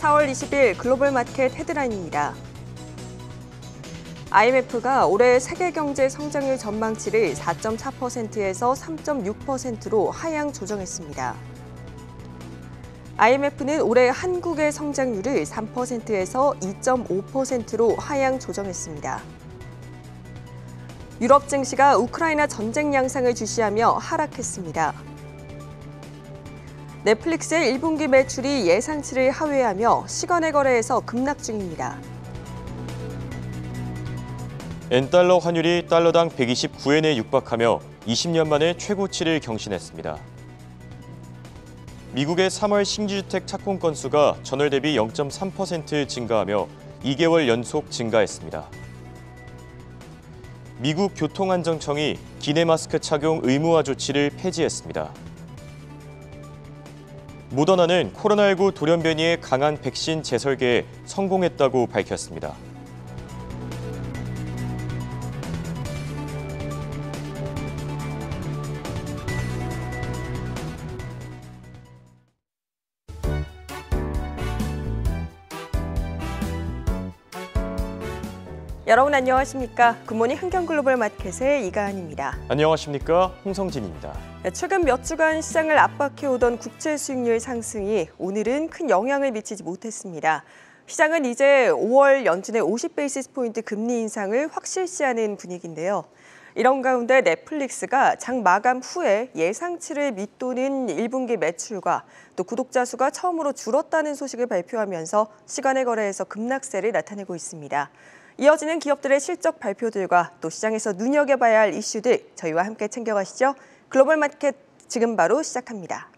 4월 20일 글로벌 마켓 헤드라인입니다. IMF가 올해 세계 경제 성장률 전망치를 4.4%에서 3.6%로 하향 조정했습니다. IMF는 올해 한국의 성장률을 3%에서 2.5%로 하향 조정했습니다. 유럽 증시가 우크라이나 전쟁 양상을 주시하며 하락했습니다. 넷플릭스의 1분기 매출이 예상치를 하회하며 시간의 거래에서 급락 중입니다. 엔달러 환율이 달러당 129엔에 육박하며 20년 만에 최고치를 경신했습니다. 미국의 3월 신규주택 착공 건수가 전월 대비 0.3% 증가하며 2개월 연속 증가했습니다. 미국 교통안전청이 기내 마스크 착용 의무화 조치를 폐지했습니다. 모더나는 코로나19 돌연변이의 강한 백신 재설계에 성공했다고 밝혔습니다. 여러분 안녕하십니까? 굿모닝 한경글로벌 마켓의 이가은입니다. 안녕하십니까? 홍성진입니다. 최근 몇 주간 시장을 압박해오던 국채 수익률 상승이 오늘은 큰 영향을 미치지 못했습니다. 시장은 이제 5월 연준의 50베이시스 포인트 금리 인상을 확실시하는 분위기인데요. 이런 가운데 넷플릭스가 장 마감 후에 예상치를 밑도는 1분기 매출과 또 구독자 수가 처음으로 줄었다는 소식을 발표하면서 시간의 거래에서 급락세를 나타내고 있습니다. 이어지는 기업들의 실적 발표들과 또 시장에서 눈여겨봐야 할 이슈들 저희와 함께 챙겨가시죠. 글로벌 마켓 지금 바로 시작합니다.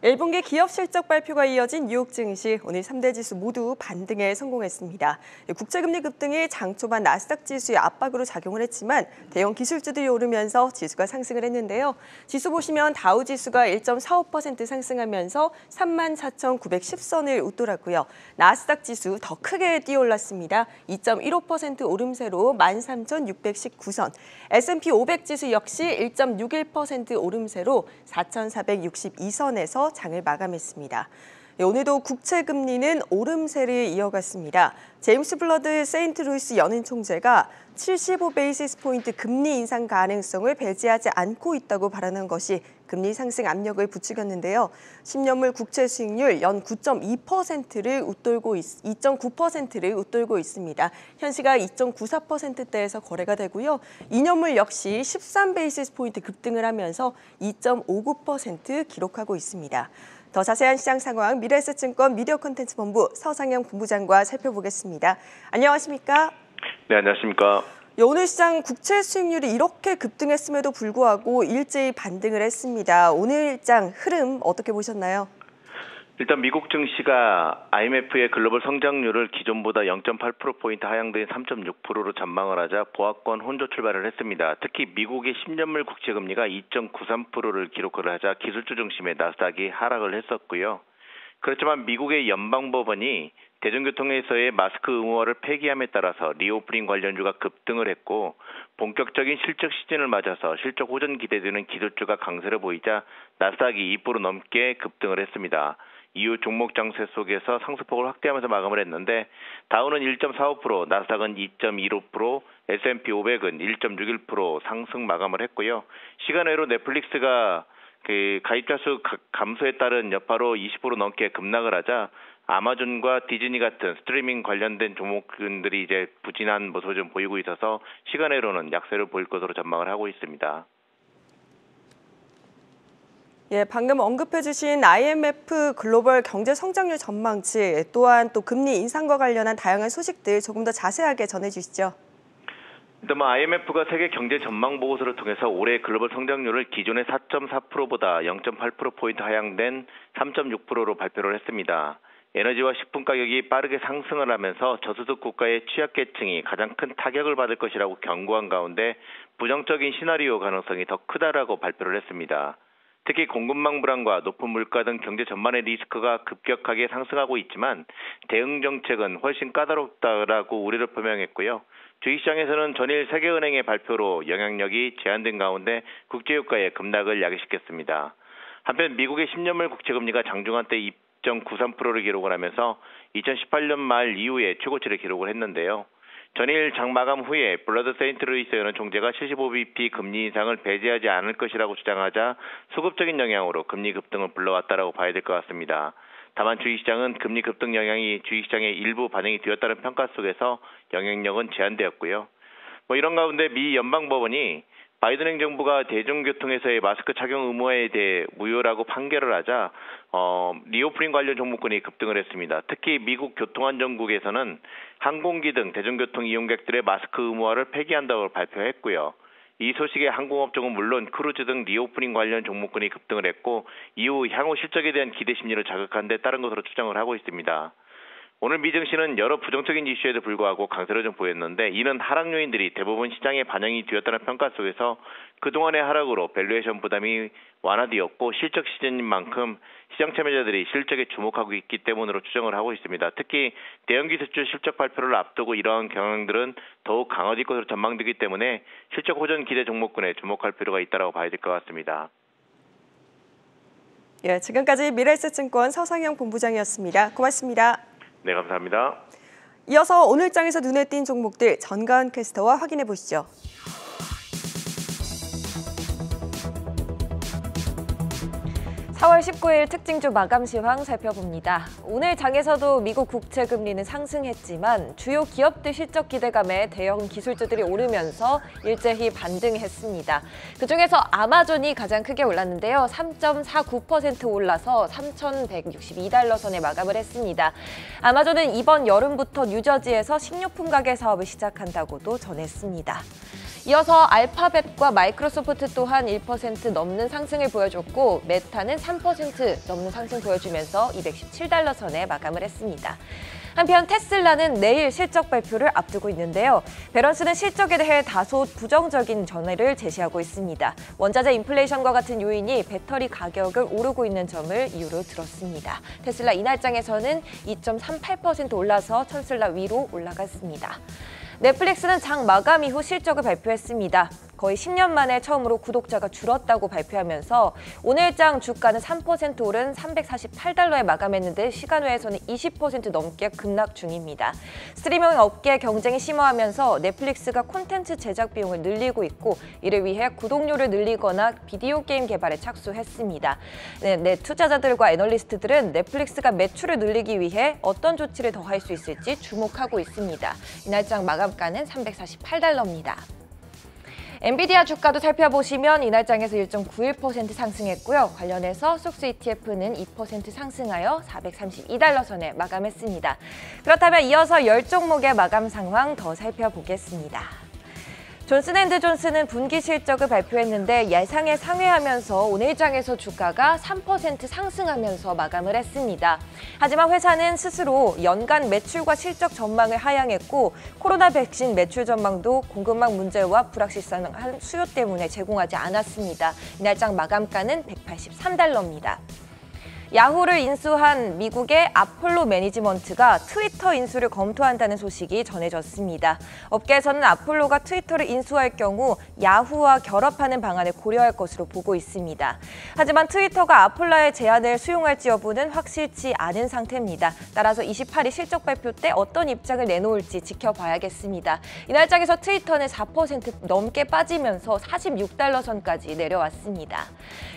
일 분기 기업 실적 발표가 이어진 뉴욕 증시, 오늘 3대 지수 모두 반등에 성공했습니다. 국제금리 급등이 장 초반 나스닥 지수의 압박으로 작용을 했지만 대형 기술주들이 오르면서 지수가 상승을 했는데요. 지수 보시면 다우 지수가 1.45% 상승하면서 34,910선을 웃돌았고요. 나스닥 지수 더 크게 뛰어올랐습니다. 2.15% 오름세로 13,619선. S&P 500 지수 역시 1.61% 오름세로 4,462선에서 장을 마감했습니다. 오늘도 국채 금리는 오름세를 이어갔습니다. 제임스 블러드 세인트루이스 연은 총재가 75베이시스 포인트 금리 인상 가능성을 배제하지 않고 있다고 발언한 것이 금리 상승 압력을 부추겼는데요. 10년물 국채 수익률 연 9.2%를 웃돌고 2.9%를 웃돌고 있습니다. 현시가 2.94%대에서 거래가 되고요. 2년물 역시 13베이시스 포인트 급등을 하면서 2.59% 기록하고 있습니다. 더 자세한 시장 상황 미래에셋증권 미디어 콘텐츠 본부 서상영 본부장과 살펴보겠습니다. 안녕하십니까? 네, 안녕하십니까? 오늘 시장 국채 수익률이 이렇게 급등했음에도 불구하고 일제히 반등을 했습니다. 오늘 일장 흐름 어떻게 보셨나요? 일단 미국 증시가 IMF의 글로벌 성장률을 기존보다 0.8%포인트 하향된 3.6%로 전망을 하자 보합권 혼조 출발을 했습니다. 특히 미국의 10년물 국채금리가 2.93%를 기록을 하자 기술주 중심의 나스닥이 하락을 했었고요. 그렇지만 미국의 연방법원이 대중교통에서의 마스크 의무화를 폐기함에 따라서 리오프닝 관련주가 급등을 했고 본격적인 실적 시즌을 맞아서 실적 호전 기대되는 기술주가 강세를 보이자 나스닥이 2% 넘게 급등을 했습니다. 이후 종목 장세 속에서 상승폭을 확대하면서 마감을 했는데 다우는 1.45%, 나스닥은 2.25%, S&P 500은 1.61% 상승 마감을 했고요. 시간외로 넷플릭스가 가입자 수 감소에 따른 여파로 20% 넘게 급락을 하자 아마존과 디즈니 같은 스트리밍 관련된 종목군들이 이제 부진한 모습을 좀 보이고 있어서 시간외로는 약세를 보일 것으로 전망을 하고 있습니다. 예, 방금 언급해 주신 IMF 글로벌 경제 성장률 전망치 또한 또 금리 인상과 관련한 다양한 소식들 조금 더 자세하게 전해 주시죠. 일단 IMF가 세계 경제 전망 보고서를 통해서 올해 글로벌 성장률을 기존의 4.4%보다 0.8%포인트 하향된 3.6%로 발표를 했습니다. 에너지와 식품 가격이 빠르게 상승을 하면서 저소득 국가의 취약계층이 가장 큰 타격을 받을 것이라고 경고한 가운데 부정적인 시나리오 가능성이 더 크다라고 발표를 했습니다. 특히 공급망 불안과 높은 물가 등 경제 전반의 리스크가 급격하게 상승하고 있지만 대응 정책은 훨씬 까다롭다라고 우려를 표명했고요. 주식시장에서는 전일 세계은행의 발표로 영향력이 제한된 가운데 국제유가의 급락을 야기시켰습니다. 한편 미국의 10년물 국채금리가 장중 한때 2.93%를 기록을 하면서 2018년 말 이후에 최고치를 기록을 했는데요. 전일 장 마감 후에 블러드 세인트루이스 연은 총재가 75bp 금리 인상을 배제하지 않을 것이라고 주장하자 수급적인 영향으로 금리 급등을 불러왔다라고 봐야 될 것 같습니다. 다만 주식시장은 금리 급등 영향이 주식시장의 일부 반영이 되었다는 평가 속에서 영향력은 제한되었고요. 이런 가운데 미 연방법원이 바이든 행정부가 대중교통에서의 마스크 착용 의무화에 대해 무효라고 판결을 하자 리오프닝 관련 종목군이 급등을 했습니다. 특히 미국 교통안전국에서는 항공기 등 대중교통 이용객들의 마스크 의무화를 폐기한다고 발표했고요. 이 소식에 항공업종은 물론 크루즈 등 리오프닝 관련 종목군이 급등을 했고 이후 향후 실적에 대한 기대 심리를 자극한 데 따른 것으로 추정을 하고 있습니다. 오늘 미증시는 여러 부정적인 이슈에도 불구하고 강세를 좀 보였는데 이는 하락 요인들이 대부분 시장에 반영이 되었다는 평가 속에서 그동안의 하락으로 밸류에이션 부담이 완화되었고 실적 시즌인 만큼 시장 참여자들이 실적에 주목하고 있기 때문으로 추정을 하고 있습니다. 특히 대형기술주 실적 발표를 앞두고 이러한 경향들은 더욱 강화될 것으로 전망되기 때문에 실적 호전 기대 종목군에 주목할 필요가 있다고 봐야 될 것 같습니다. 예, 지금까지 미래에셋증권 서상영 본부장이었습니다. 고맙습니다. 네, 감사합니다. 이어서 오늘 장에서 눈에 띈 종목들 전가은 캐스터와 확인해 보시죠. 4월 19일 특징주 마감 시황 살펴봅니다. 오늘 장에서도 미국 국채 금리는 상승했지만 주요 기업들 실적 기대감에 대형 기술주들이 오르면서 일제히 반등했습니다. 그중에서 아마존이 가장 크게 올랐는데요. 3.49% 올라서 3,162달러 선에 마감을 했습니다. 아마존은 이번 여름부터 뉴저지에서 식료품 가게 사업을 시작한다고도 전했습니다. 이어서 알파벳과 마이크로소프트 또한 1% 넘는 상승을 보여줬고 메타는 3% 넘는 상승 보여주면서 217달러 선에 마감을 했습니다. 한편 테슬라는 내일 실적 발표를 앞두고 있는데요. 베런스는 실적에 대해 다소 부정적인 전해를 제시하고 있습니다. 원자재 인플레이션과 같은 요인이 배터리 가격을 오르고 있는 점을 이유로 들었습니다. 테슬라 이날장에서는 2.38% 올라서 테슬라 위로 올라갔습니다. 넷플릭스는 장 마감 이후 실적을 발표했습니다. 거의 10년 만에 처음으로 구독자가 줄었다고 발표하면서 오늘장 주가는 3% 오른 348달러에 마감했는데 시간 외에서는 20% 넘게 급락 중입니다. 스트리밍 업계 경쟁이 심화하면서 넷플릭스가 콘텐츠 제작 비용을 늘리고 있고 이를 위해 구독료를 늘리거나 비디오 게임 개발에 착수했습니다. 네, 투자자들과 애널리스트들은 넷플릭스가 매출을 늘리기 위해 어떤 조치를 더 할 수 있을지 주목하고 있습니다. 이날장 마감가는 348달러입니다. 엔비디아 주가도 살펴보시면 이날장에서 1.91% 상승했고요. 관련해서 속스 ETF는 2% 상승하여 432달러 선에 마감했습니다. 그렇다면 이어서 10종목의 마감 상황 더 살펴보겠습니다. 존슨앤드존슨은 분기 실적을 발표했는데 예상에 상회하면서 오늘장에서 주가가 3% 상승하면서 마감을 했습니다. 하지만 회사는 스스로 연간 매출과 실적 전망을 하향했고 코로나 백신 매출 전망도 공급망 문제와 불확실성한 수요 때문에 제공하지 않았습니다. 이날장 마감가는 183달러입니다. 야후를 인수한 미국의 아폴로 매니지먼트가 트위터 인수를 검토한다는 소식이 전해졌습니다. 업계에서는 아폴로가 트위터를 인수할 경우 야후와 결합하는 방안을 고려할 것으로 보고 있습니다. 하지만 트위터가 아폴로의 제안을 수용할지 여부는 확실치 않은 상태입니다. 따라서 28일 실적 발표 때 어떤 입장을 내놓을지 지켜봐야겠습니다. 이날장에서 트위터는 4% 넘게 빠지면서 46달러 선까지 내려왔습니다.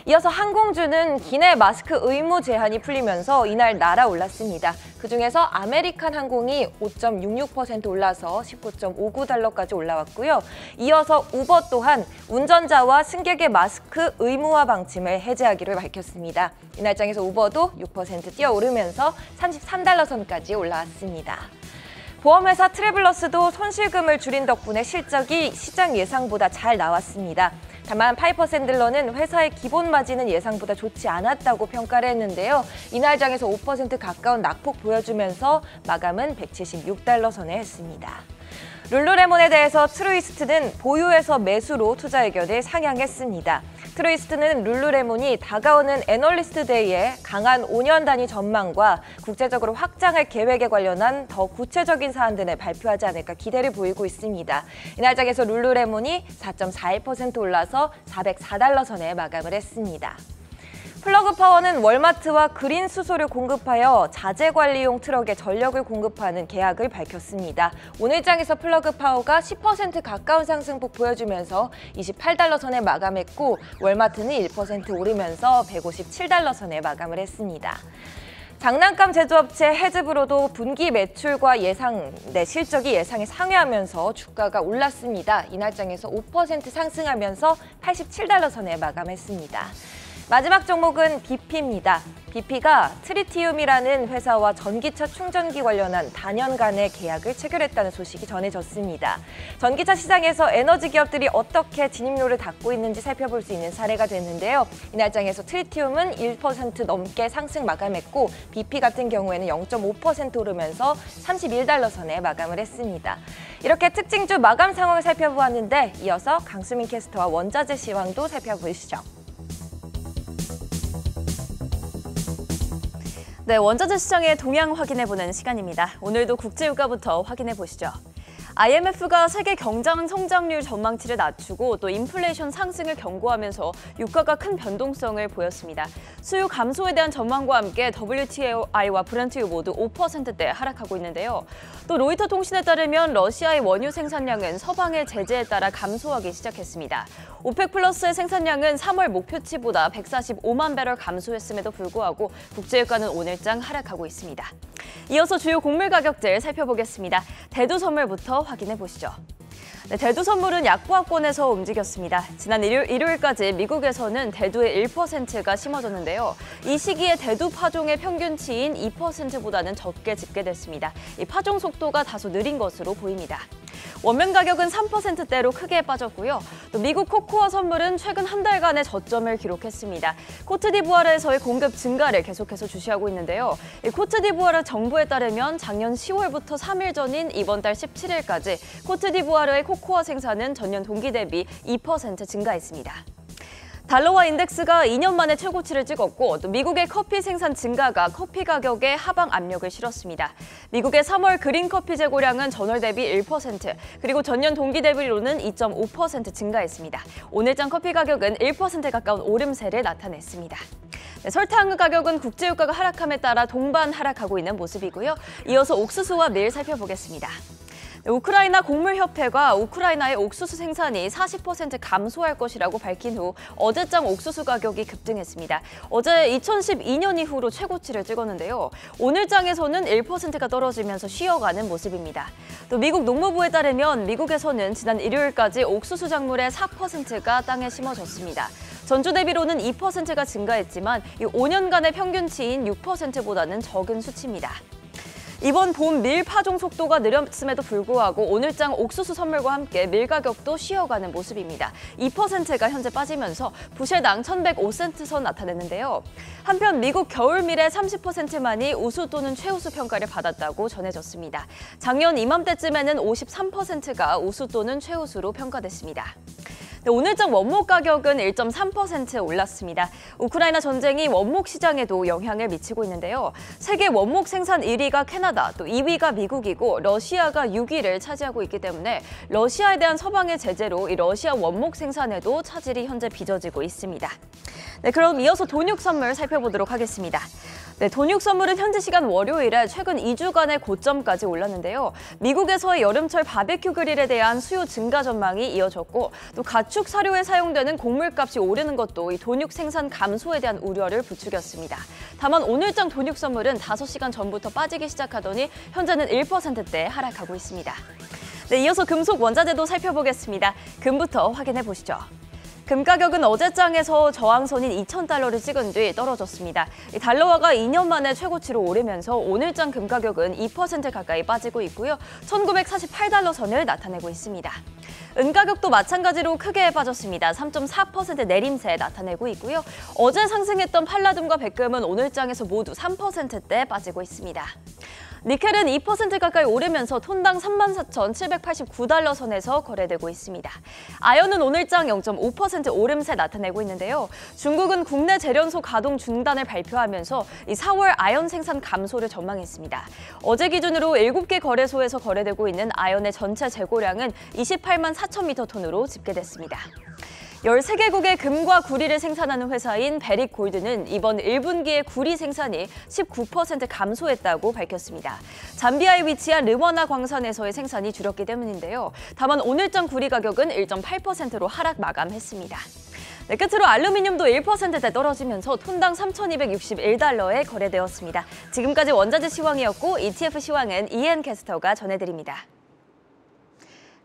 이어서 항공주는 기내 마스크 의무 제한이 풀리면서 이날 날아올랐습니다. 그중에서 아메리칸 항공이 5.66% 올라서 19.59달러까지 올라왔고요. 이어서 우버 또한 운전자와 승객의 마스크 의무화 방침을 해제하기로 밝혔습니다. 이날장에서 우버도 6% 뛰어오르면서 33달러 선까지 올라왔습니다. 보험회사 트래블러스도 손실금을 줄인 덕분에 실적이 시장 예상보다 잘 나왔습니다. 다만 파이퍼 샌들러는 회사의 기본 마진은 예상보다 좋지 않았다고 평가를 했는데요. 이날 장에서 5% 가까운 낙폭 보여주면서 마감은 $176 선에 했습니다. 룰루레몬에 대해서 트루이스트는 보유에서 매수로 투자 의견을 상향했습니다. 트루이스트는 룰루레몬이 다가오는 애널리스트 데이에 강한 5년 단위 전망과 국제적으로 확장할 계획에 관련한 더 구체적인 사안들을 발표하지 않을까 기대를 보이고 있습니다. 이날 장에서 룰루레몬이 4.41% 올라서 $404 선에 마감을 했습니다. 플러그파워는 월마트와 그린 수소를 공급하여 자재관리용 트럭에 전력을 공급하는 계약을 밝혔습니다. 오늘 장에서 플러그파워가 10% 가까운 상승폭 보여주면서 $28 선에 마감했고 월마트는 1% 오르면서 $157 선에 마감을 했습니다. 장난감 제조업체 해즈브로도 분기 매출과 실적이 예상에 상회하면서 주가가 올랐습니다. 이날 장에서 5% 상승하면서 $87 선에 마감했습니다. 마지막 종목은 BP입니다. BP가 트리티움이라는 회사와 전기차 충전기 관련한 다년간의 계약을 체결했다는 소식이 전해졌습니다. 전기차 시장에서 에너지 기업들이 어떻게 진입로를 닫고 있는지 살펴볼 수 있는 사례가 됐는데요. 이날 장에서 트리티움은 1% 넘게 상승 마감했고 BP 같은 경우에는 0.5% 오르면서 $31 선에 마감을 했습니다. 이렇게 특징주 마감 상황을 살펴보았는데 이어서 강수민 캐스터와 원자재 시황도 살펴보시죠. 네, 원자재 시장의 동향 확인해보는 시간입니다. 오늘도 국제유가부터 확인해보시죠. IMF가 세계 경장 성장률 전망치를 낮추고 또 인플레이션 상승을 경고하면서 유가가 큰 변동성을 보였습니다. 수요 감소에 대한 전망과 함께 WTI와 브렌트유 모두 5%대 하락하고 있는데요. 또 로이터 통신에 따르면 러시아의 원유 생산량은 서방의 제재에 따라 감소하기 시작했습니다. 오펙 플러스의 생산량은 3월 목표치보다 145만 배럴 감소했음에도 불구하고 국제유가는 오늘장 하락하고 있습니다. 이어서 주요 곡물 가격들 살펴보겠습니다. 대두 선물부터 확인해 보시죠. 네, 대두 선물은 약보합권에서 움직였습니다. 지난 일요일까지 미국에서는 대두의 1%가 심어졌는데요. 이 시기에 대두 파종의 평균치인 2%보다는 적게 집계됐습니다. 이 파종 속도가 다소 느린 것으로 보입니다. 원면 가격은 3%대로 크게 빠졌고요. 또 미국 코코아 선물은 최근 한 달간의 저점을 기록했습니다. 코트디부아르에서의 공급 증가를 계속해서 주시하고 있는데요. 코트디부아르 정부에 따르면 작년 10월부터 3일 전인 이번 달 17일까지 코트디부아르의 코코아 생산은 전년 동기 대비 2% 증가했습니다. 달러화 인덱스가 2년 만에 최고치를 찍었고 또 미국의 커피 생산 증가가 커피 가격에 하방 압력을 실었습니다. 미국의 3월 그린커피 재고량은 전월 대비 1%, 그리고 전년 동기 대비로는 2.5% 증가했습니다. 오늘장 커피 가격은 1% 가까운 오름세를 나타냈습니다. 네, 설탕 가격은 국제유가가 하락함에 따라 동반 하락하고 있는 모습이고요. 이어서 옥수수와 밀 살펴보겠습니다. 우크라이나 곡물협회가 우크라이나의 옥수수 생산이 40% 감소할 것이라고 밝힌 후 어제장 옥수수 가격이 급등했습니다. 어제 2012년 이후로 최고치를 찍었는데요. 오늘장에서는 1%가 떨어지면서 쉬어가는 모습입니다. 또 미국 농무부에 따르면 미국에서는 지난 일요일까지 옥수수 작물의 4%가 땅에 심어졌습니다. 전주 대비로는 2%가 증가했지만 5년간의 평균치인 6%보다는 적은 수치입니다. 이번 봄 밀 파종 속도가 느렸음에도 불구하고 오늘장 옥수수 선물과 함께 밀 가격도 쉬어가는 모습입니다. 2%가 현재 빠지면서 부실당 1,105센트 선 나타냈는데요. 한편 미국 겨울밀의 30%만이 우수 또는 최우수 평가를 받았다고 전해졌습니다. 작년 이맘때쯤에는 53%가 우수 또는 최우수로 평가됐습니다. 네, 오늘장 원목 가격은 1.3% 올랐습니다. 우크라이나 전쟁이 원목 시장에도 영향을 미치고 있는데요. 세계 원목 생산 1위가 캐나다, 또 2위가 미국이고 러시아가 6위를 차지하고 있기 때문에 러시아에 대한 서방의 제재로 이 러시아 원목 생산에도 차질이 현재 빚어지고 있습니다. 네, 그럼 이어서 돈육 선물 살펴보도록 하겠습니다. 네, 돈육 선물은 현지 시간 월요일에 최근 2주간의 고점까지 올랐는데요. 미국에서의 여름철 바베큐 그릴에 대한 수요 증가 전망이 이어졌고 또 가축 사료에 사용되는 곡물값이 오르는 것도 이 돈육 생산 감소에 대한 우려를 부추겼습니다. 다만 오늘장 돈육 선물은 5시간 전부터 빠지기 시작하더니 현재는 1%대 하락하고 있습니다. 네, 이어서 금속 원자재도 살펴보겠습니다. 금부터 확인해 보시죠. 금 가격은 어제장에서 저항선인 2,000달러를 찍은 뒤 떨어졌습니다. 달러화가 2년 만에 최고치로 오르면서 오늘장 금 가격은 2% 가까이 빠지고 있고요. 1,948달러 선을 나타내고 있습니다. 은 가격도 마찬가지로 크게 빠졌습니다. 3.4% 내림세 나타내고 있고요. 어제 상승했던 팔라듐과 백금은 오늘장에서 모두 3%대 빠지고 있습니다. 니켈은 2% 가까이 오르면서 톤당 34,789달러 선에서 거래되고 있습니다. 아연은 오늘장 0.5% 오름세 나타내고 있는데요. 중국은 국내 재련소 가동 중단을 발표하면서 4월 아연 생산 감소를 전망했습니다. 어제 기준으로 7개 거래소에서 거래되고 있는 아연의 전체 재고량은 28만 4천 톤으로 집계됐습니다. 13개국의 금과 구리를 생산하는 회사인 베릭 골드는 이번 1분기에 구리 생산이 19% 감소했다고 밝혔습니다. 잠비아에 위치한 르워나 광산에서의 생산이 줄었기 때문인데요. 다만 오늘장 구리 가격은 1.8%로 하락 마감했습니다. 네, 끝으로 알루미늄도 1%대 떨어지면서 톤당 3,261달러에 거래되었습니다. 지금까지 원자재 시황이었고 ETF 시황은 이엔 캐스터가 전해드립니다.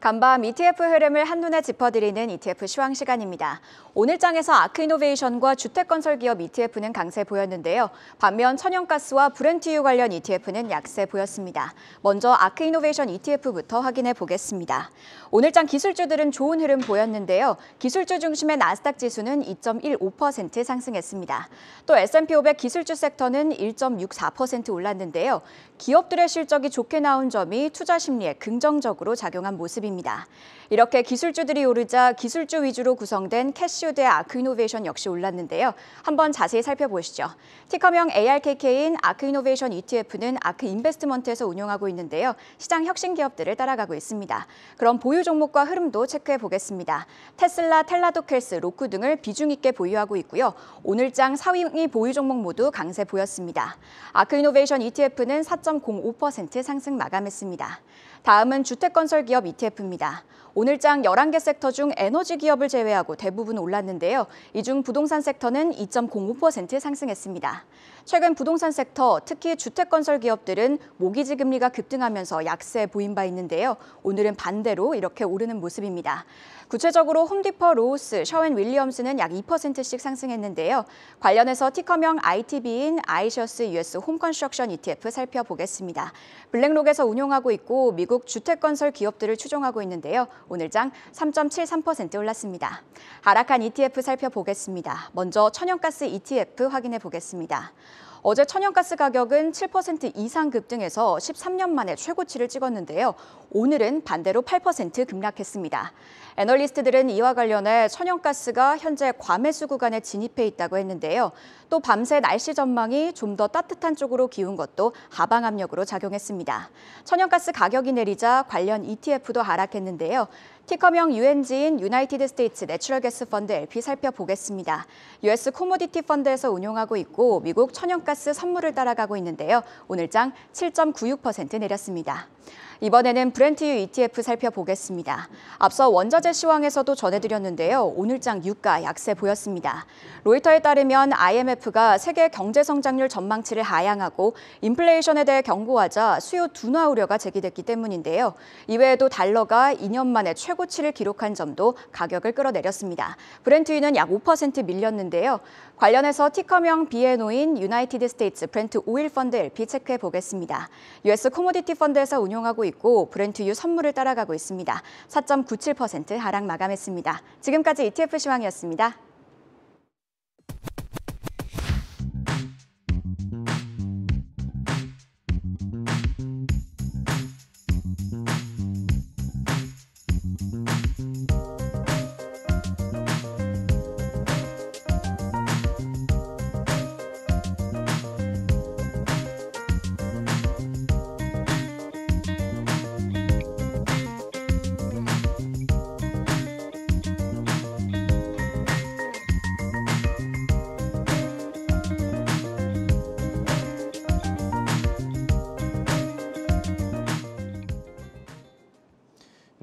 간밤 ETF 흐름을 한눈에 짚어드리는 ETF 시황 시간입니다. 오늘 장에서 아크이노베이션과 주택건설기업 ETF는 강세 보였는데요. 반면 천연가스와 브렌트유 관련 ETF는 약세 보였습니다. 먼저 아크이노베이션 ETF부터 확인해 보겠습니다. 오늘 장 기술주들은 좋은 흐름 보였는데요. 기술주 중심의 나스닥 지수는 2.15% 상승했습니다. 또 S&P 500 기술주 섹터는 1.64% 올랐는데요. 기업들의 실적이 좋게 나온 점이 투자 심리에 긍정적으로 작용한 모습입니다. 이렇게 기술주들이 오르자 기술주 위주로 구성된 캐시우드의 아크이노베이션 역시 올랐는데요. 한번 자세히 살펴보시죠. 티커명 ARKK인 아크이노베이션 ETF는 아크인베스트먼트에서 운용하고 있는데요. 시장 혁신 기업들을 따라가고 있습니다. 그럼 보유 종목과 흐름도 체크해 보겠습니다. 테슬라, 텔라도켈스, 로쿠 등을 비중 있게 보유하고 있고요. 오늘장 상위 보유 종목 모두 강세 보였습니다. 아크이노베이션 ETF는 4.05% 상승 마감했습니다. 다음은 주택건설기업 ETF입니다. 오늘장 11개 섹터 중 에너지 기업을 제외하고 대부분 올랐는데요. 이 중 부동산 섹터는 2.05% 상승했습니다. 최근 부동산 sek터, 특히 주택건설 기업들은 모기지 금리가 급등하면서 약세 보인 바 있는데요. 오늘은 반대로 이렇게 오르는 모습입니다. 구체적으로 홈디퍼, 로우스, 셔앤윌리엄스는 약 2%씩 상승했는데요. 관련해서 티커명 ITB인 아이셔스 US 홈컨스트럭션 ETF 살펴보겠습니다. 블랙록에서 운용하고 있고 미국 주택건설 기업들을 추종하고 있는데요. 오늘 장 3.73% 올랐습니다. 하락한 ETF 살펴보겠습니다. 먼저 천연가스 ETF 확인해 보겠습니다. 어제 천연가스 가격은 7% 이상 급등해서 13년 만에 최고치를 찍었는데요. 오늘은 반대로 8% 급락했습니다. 애널리스트들은 이와 관련해 천연가스가 현재 과매수 구간에 진입해 있다고 했는데요. 또 밤새 날씨 전망이 좀 더 따뜻한 쪽으로 기운 것도 하방 압력으로 작용했습니다. 천연가스 가격이 내리자 관련 ETF도 하락했는데요. 티커명 UNG인 유나이티드 스테이츠 내추럴 가스 펀드 LP 살펴보겠습니다. US 코모디티 펀드에서 운용하고 있고 미국 천연가스 선물을 따라가고 있는데요. 오늘 장 7.96% 내렸습니다. 이번에는 브렌트유 ETF 살펴보겠습니다. 앞서 원자재 시황에서도 전해드렸는데요. 오늘장 유가 약세 보였습니다. 로이터에 따르면 IMF가 세계 경제 성장률 전망치를 하향하고 인플레이션에 대해 경고하자 수요 둔화 우려가 제기됐기 때문인데요. 이외에도 달러가 2년 만에 최고치를 기록한 점도 가격을 끌어내렸습니다. 브렌트유는 약 5% 밀렸는데요. 관련해서 티커명 BNO인 유나이티드 스테이츠 브렌트 오일 펀드 LP 체크해 보겠습니다. US 코모디티 펀드에서 운용하고 있고 브렌트유 선물을 따라가고 있습니다. 4.97% 하락 마감했습니다. 지금까지 ETF 시황이었습니다.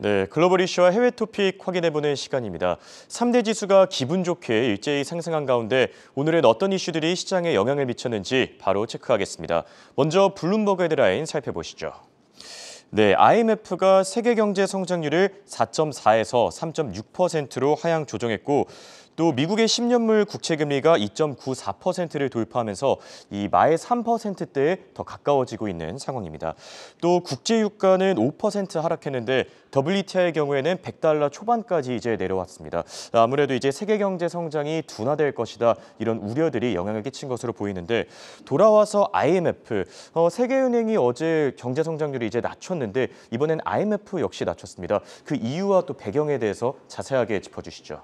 네, 글로벌 이슈와 해외 토픽 확인해보는 시간입니다. 3대 지수가 기분 좋게 일제히 상승한 가운데 오늘은 어떤 이슈들이 시장에 영향을 미쳤는지 바로 체크하겠습니다. 먼저 블룸버그 헤드라인 살펴보시죠. 네, IMF가 세계 경제 성장률을 4.4에서 3.6%로 하향 조정했고 또 미국의 10년물 국채 금리가 2.94%를 돌파하면서 이 마의 3%대에 더 가까워지고 있는 상황입니다. 또 국제 유가는 5% 하락했는데 WTI의 경우에는 $100 초반까지 이제 내려왔습니다. 아무래도 이제 세계 경제 성장이 둔화될 것이다 이런 우려들이 영향을 끼친 것으로 보이는데 돌아와서 IMF, 세계은행이 어제 경제 성장률을 이제 낮췄는데 이번엔 IMF 역시 낮췄습니다. 그 이유와 또 배경에 대해서 자세하게 짚어주시죠.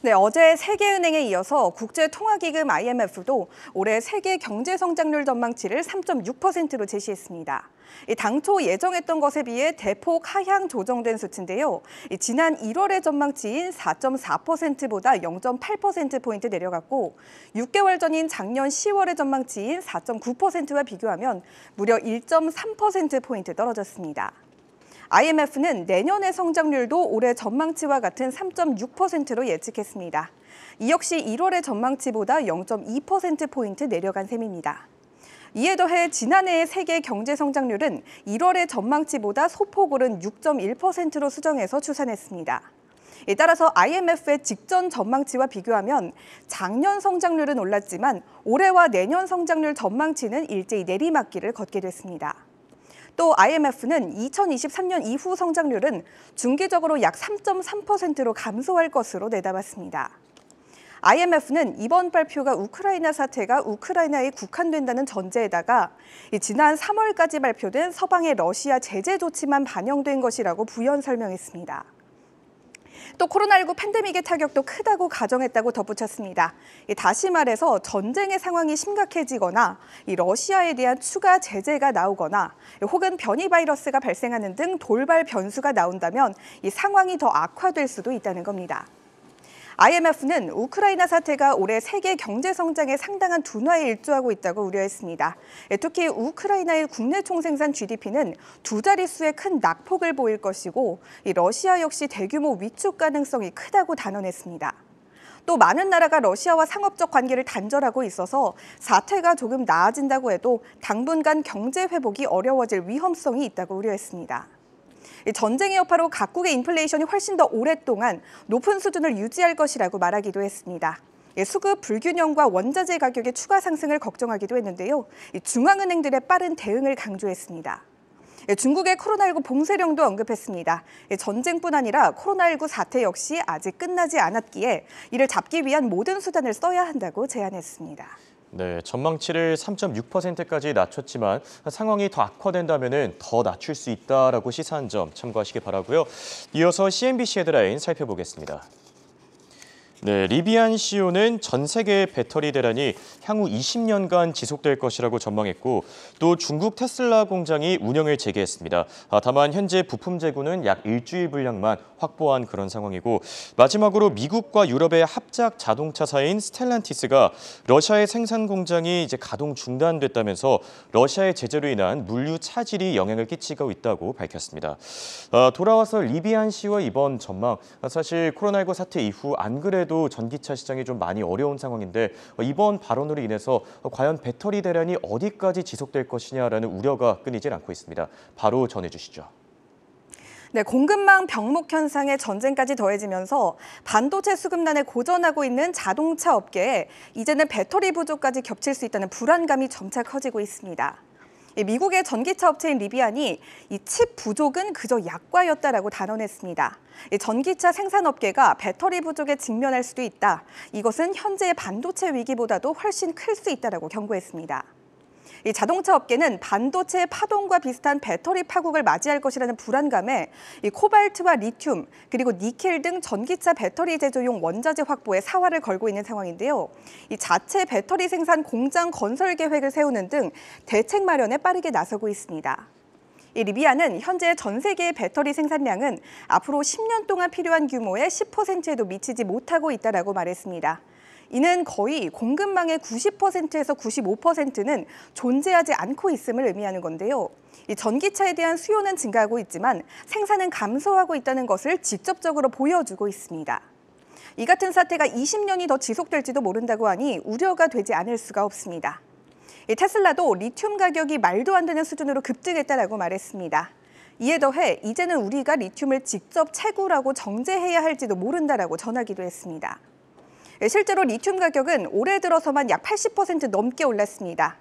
네, 어제 세계은행에 이어서 국제통화기금 IMF도 올해 세계 경제 성장률 전망치를 3.6%로 제시했습니다. 당초 예정했던 것에 비해 대폭 하향 조정된 수치인데요. 지난 1월의 전망치인 4.4%보다 0.8%포인트 내려갔고 6개월 전인 작년 10월의 전망치인 4.9%와 비교하면 무려 1.3%포인트 떨어졌습니다. IMF는 내년의 성장률도 올해 전망치와 같은 3.6%로 예측했습니다. 이 역시 1월의 전망치보다 0.2%포인트 내려간 셈입니다. 이에 더해 지난해의 세계 경제 성장률은 1월의 전망치보다 소폭 오른 6.1%로 수정해서 추산했습니다. 따라서 IMF의 직전 전망치와 비교하면 작년 성장률은 올랐지만 올해와 내년 성장률 전망치는 일제히 내리막길을 걷게 됐습니다. 또 IMF는 2023년 이후 성장률은 중기적으로 약 3.3%로 감소할 것으로 내다봤습니다. IMF는 이번 발표가 우크라이나 사태가 우크라이나에 국한된다는 전제에다가 지난 3월까지 발표된 서방의 러시아 제재 조치만 반영된 것이라고 부연 설명했습니다. 또 코로나19 팬데믹의 타격도 크다고 가정했다고 덧붙였습니다. 다시 말해서 전쟁의 상황이 심각해지거나 러시아에 대한 추가 제재가 나오거나 혹은 변이 바이러스가 발생하는 등 돌발 변수가 나온다면 이 상황이 더 악화될 수도 있다는 겁니다. IMF는 우크라이나 사태가 올해 세계 경제 성장에 상당한 둔화에 일조하고 있다고 우려했습니다. 특히 우크라이나의 국내 총생산 GDP는 두 자릿수의 큰 낙폭을 보일 것이고 러시아 역시 대규모 위축 가능성이 크다고 단언했습니다. 또 많은 나라가 러시아와 상업적 관계를 단절하고 있어서 사태가 조금 나아진다고 해도 당분간 경제 회복이 어려워질 위험성이 있다고 우려했습니다. 전쟁의 여파로 각국의 인플레이션이 훨씬 더 오랫동안 높은 수준을 유지할 것이라고 말하기도 했습니다. 수급 불균형과 원자재 가격의 추가 상승을 걱정하기도 했는데요. 중앙은행들의 빠른 대응을 강조했습니다. 중국의 코로나19 봉쇄령도 언급했습니다. 전쟁뿐 아니라 코로나19 사태 역시 아직 끝나지 않았기에 이를 잡기 위한 모든 수단을 써야 한다고 제안했습니다. 네, 전망치를 3.6%까지 낮췄지만 상황이 더 악화된다면 더 낮출 수 있다라고 시사한 점 참고하시기 바라고요. 이어서 CNBC 헤드라인 살펴보겠습니다. 네, 리비안 CEO는 전 세계의 배터리 대란이 향후 20년간 지속될 것이라고 전망했고 또 중국 테슬라 공장이 운영을 재개했습니다. 다만 현재 부품 재고는 약 일주일 분량만 확보한 그런 상황이고 마지막으로 미국과 유럽의 합작 자동차사인 스텔란티스가 러시아의 생산 공장이 이제 가동 중단됐다면서 러시아의 제재로 인한 물류 차질이 영향을 끼치고 있다고 밝혔습니다. 돌아와서 리비안 CEO의 이번 전망, 사실 코로나19 사태 이후 안 그래도 전기차 시장이 좀 많이 어려운 상황인데 이번 발언으로 인해서 과연 배터리 대란이 어디까지 지속될 것이냐라는 우려가 끊이질 않고 있습니다. 바로 전해주시죠. 네, 공급망 병목 현상에 전쟁까지 더해지면서 반도체 수급난에 고전하고 있는 자동차 업계에 이제는 배터리 부족까지 겹칠 수 있다는 불안감이 점차 커지고 있습니다. 미국의 전기차 업체인 리비안이 이 칩 부족은 그저 약과였다라고 단언했습니다. 전기차 생산업계가 배터리 부족에 직면할 수도 있다. 이것은 현재의 반도체 위기보다도 훨씬 클 수 있다라고 경고했습니다. 이 자동차 업계는 반도체의 파동과 비슷한 배터리 파국을 맞이할 것이라는 불안감에 이 코발트와 리튬 그리고 니켈 등 전기차 배터리 제조용 원자재 확보에 사활을 걸고 있는 상황인데요. 이 자체 배터리 생산 공장 건설 계획을 세우는 등 대책 마련에 빠르게 나서고 있습니다. 이 리비안은 현재 전 세계의 배터리 생산량은 앞으로 10년 동안 필요한 규모의 10%에도 미치지 못하고 있다라고 말했습니다. 이는 거의 공급망의 90%에서 95%는 존재하지 않고 있음을 의미하는 건데요. 이 전기차에 대한 수요는 증가하고 있지만 생산은 감소하고 있다는 것을 직접적으로 보여주고 있습니다. 이 같은 사태가 20년이 더 지속될지도 모른다고 하니 우려가 되지 않을 수가 없습니다. 테슬라도 리튬 가격이 말도 안 되는 수준으로 급등했다라고 말했습니다. 이에 더해 이제는 우리가 리튬을 직접 채굴하고 정제해야 할지도 모른다라고 전하기도 했습니다. 실제로 리튬 가격은 올해 들어서만 약 80% 넘게 올랐습니다.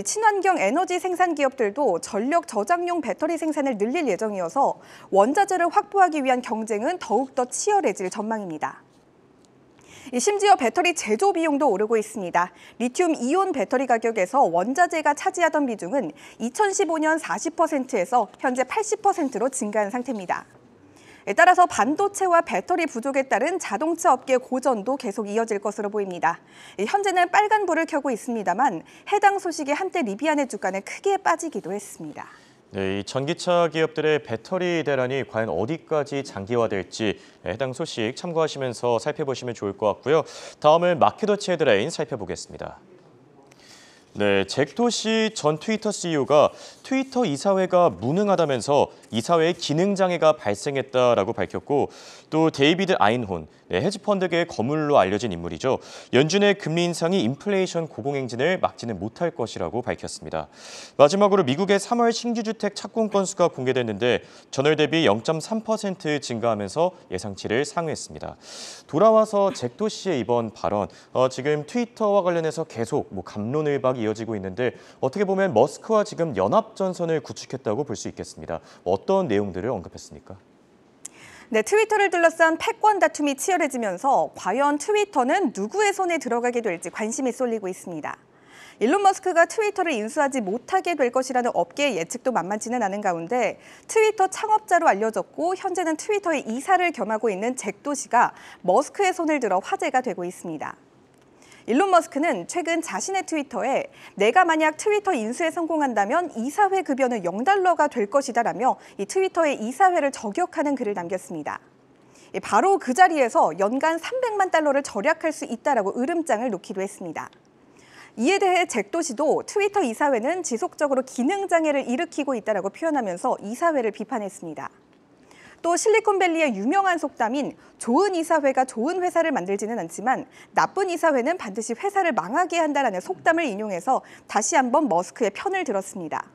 친환경 에너지 생산 기업들도 전력 저장용 배터리 생산을 늘릴 예정이어서 원자재를 확보하기 위한 경쟁은 더욱더 치열해질 전망입니다. 심지어 배터리 제조 비용도 오르고 있습니다. 리튬 이온 배터리 가격에서 원자재가 차지하던 비중은 2015년 40%에서 현재 80%로 증가한 상태입니다. 따라서 반도체와 배터리 부족에 따른 자동차 업계 고전도 계속 이어질 것으로 보입니다. 현재는 빨간불을 켜고 있습니다만 해당 소식에 한때 리비안의 주가는 크게 빠지기도 했습니다. 네, 이 전기차 기업들의 배터리 대란이 과연 어디까지 장기화될지 해당 소식 참고하시면서 살펴보시면 좋을 것 같고요. 다음은 마켓워치 헤드라인 살펴보겠습니다. 네, 잭 도시 전 트위터 CEO가 트위터 이사회가 무능하다면서 이사회에 기능 장애가 발생했다라고 밝혔고, 또 데이비드 아인혼, 헤지펀드계의 거물로 알려진 인물이죠. 연준의 금리 인상이 인플레이션 고공행진을 막지는 못할 것이라고 밝혔습니다. 마지막으로 미국의 3월 신규주택 착공 건수가 공개됐는데 전월 대비 0.3% 증가하면서 예상치를 상회했습니다. 돌아와서 잭 도시의 이번 발언, 지금 트위터와 관련해서 계속 갑론을박 이어지고 있는데 어떻게 보면 머스크와 지금 연합전선을 구축했다고 볼 수 있겠습니다. 어떤 내용들을 언급했습니까? 네, 트위터를 둘러싼 패권 다툼이 치열해지면서 과연 트위터는 누구의 손에 들어가게 될지 관심이 쏠리고 있습니다. 일론 머스크가 트위터를 인수하지 못하게 될 것이라는 업계의 예측도 만만치는 않은 가운데 트위터 창업자로 알려졌고 현재는 트위터의 이사를 겸하고 있는 잭 도시가 머스크의 손을 들어 화제가 되고 있습니다. 일론 머스크는 최근 자신의 트위터에 내가 만약 트위터 인수에 성공한다면 이사회 급여는 $0가 될 것이다라며 이 트위터의 이사회를 저격하는 글을 남겼습니다. 바로 그 자리에서 연간 $300만 절약할 수 있다라고 으름장을 놓기도 했습니다. 이에 대해 잭 도시도 트위터 이사회는 지속적으로 기능 장애를 일으키고 있다라고 표현하면서 이사회를 비판했습니다. 또 실리콘밸리의 유명한 속담인 좋은 이사회가 좋은 회사를 만들지는 않지만 나쁜 이사회는 반드시 회사를 망하게 한다라는 속담을 인용해서 다시 한번 머스크의 편을 들었습니다.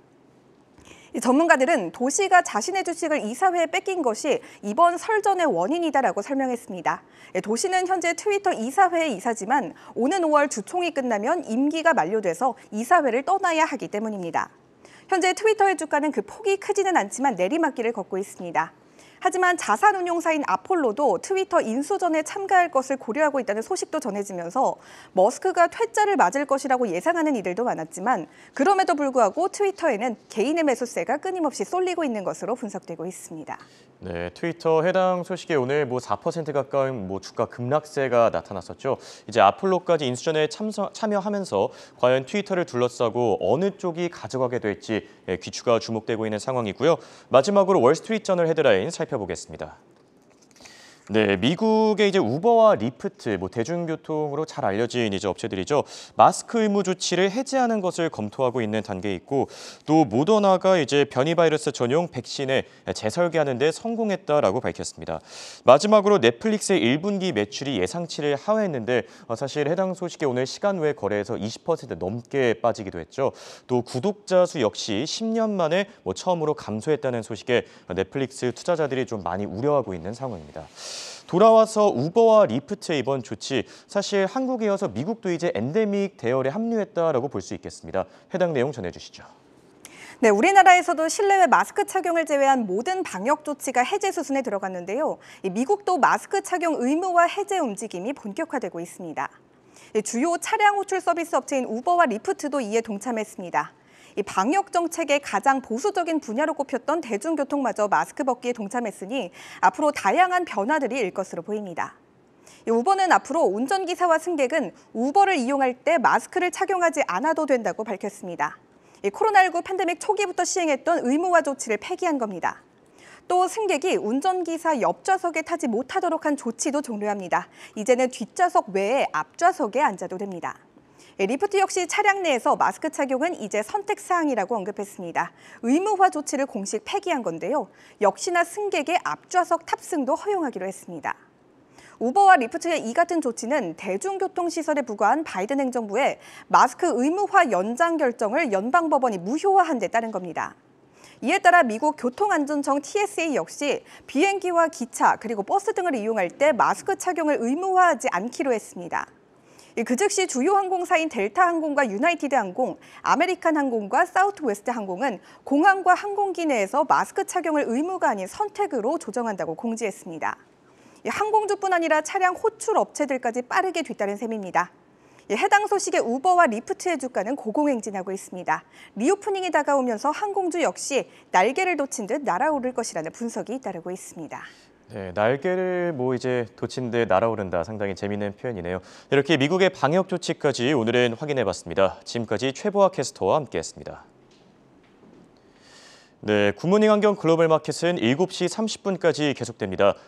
전문가들은 도시가 자신의 주식을 이사회에 뺏긴 것이 이번 설전의 원인이다라고 설명했습니다. 도시는 현재 트위터 이사회의 이사지만 오는 5월 주총이 끝나면 임기가 만료돼서 이사회를 떠나야 하기 때문입니다. 현재 트위터의 주가는 그 폭이 크지는 않지만 내리막길을 걷고 있습니다. 하지만 자산운용사인 아폴로도 트위터 인수전에 참가할 것을 고려하고 있다는 소식도 전해지면서 머스크가 퇴짜를 맞을 것이라고 예상하는 이들도 많았지만 그럼에도 불구하고 트위터에는 개인의 매수세가 끊임없이 쏠리고 있는 것으로 분석되고 있습니다. 네, 트위터 해당 소식에 오늘 4% 가까운 주가 급락세가 나타났었죠. 이제 아폴로까지 인수전에 참여하면서 과연 트위터를 둘러싸고 어느 쪽이 가져가게 될지 귀추가 주목되고 있는 상황이고요. 마지막으로 월스트리트저널 헤드라인 살펴보겠습니다. 네, 미국의 이제 우버와 리프트, 대중교통으로 잘 알려진 이제 업체들이죠. 마스크 의무 조치를 해제하는 것을 검토하고 있는 단계에 있고, 또 모더나가 이제 변이 바이러스 전용 백신에 재설계하는 데 성공했다라고 밝혔습니다. 마지막으로 넷플릭스의 1분기 매출이 예상치를 하회했는데 사실 해당 소식에 오늘 시간 외 거래에서 20% 넘게 빠지기도 했죠. 또 구독자 수 역시 10년 만에 처음으로 감소했다는 소식에 넷플릭스 투자자들이 좀 많이 우려하고 있는 상황입니다. 돌아와서 우버와 리프트의 이번 조치, 사실 한국에 이어서 미국도 이제 엔데믹 대열에 합류했다라고 볼 수 있겠습니다. 해당 내용 전해주시죠. 네, 우리나라에서도 실내외 마스크 착용을 제외한 모든 방역 조치가 해제 수순에 들어갔는데요. 미국도 마스크 착용 의무화 해제 움직임이 본격화되고 있습니다. 주요 차량 호출 서비스 업체인 우버와 리프트도 이에 동참했습니다. 이 방역 정책의 가장 보수적인 분야로 꼽혔던 대중교통마저 마스크 벗기에 동참했으니 앞으로 다양한 변화들이 일 것으로 보입니다. 우버는 앞으로 운전기사와 승객은 우버를 이용할 때 마스크를 착용하지 않아도 된다고 밝혔습니다. 코로나19 팬데믹 초기부터 시행했던 의무화 조치를 폐기한 겁니다. 또 승객이 운전기사 옆좌석에 타지 못하도록 한 조치도 종료합니다. 이제는 뒷좌석 외에 앞좌석에 앉아도 됩니다. 리프트 역시 차량 내에서 마스크 착용은 이제 선택사항이라고 언급했습니다. 의무화 조치를 공식 폐기한 건데요. 역시나 승객의 앞좌석 탑승도 허용하기로 했습니다. 우버와 리프트의 이 같은 조치는 대중교통시설에 부과한 바이든 행정부의 마스크 의무화 연장 결정을 연방법원이 무효화한 데 따른 겁니다. 이에 따라 미국 교통안전청 TSA 역시 비행기와 기차 그리고 버스 등을 이용할 때 마스크 착용을 의무화하지 않기로 했습니다. 그 즉시 주요 항공사인 델타 항공과 유나이티드 항공, 아메리칸 항공과 사우스웨스트 항공은 공항과 항공기 내에서 마스크 착용을 의무가 아닌 선택으로 조정한다고 공지했습니다. 항공주뿐 아니라 차량 호출 업체들까지 빠르게 뒤따른 셈입니다. 해당 소식에 우버와 리프트의 주가는 고공행진하고 있습니다. 리오프닝이 다가오면서 항공주 역시 날개를 돋친 듯 날아오를 것이라는 분석이 따르고 있습니다. 네, 날개를 이제 돋친 듯 날아오른다. 상당히 재미있는 표현이네요. 이렇게 미국의 방역 조치까지 오늘은 확인해봤습니다. 지금까지 최보아 캐스터와 함께했습니다. 네, 굿모닝 환경 글로벌 마켓은 7시 30분까지 계속됩니다.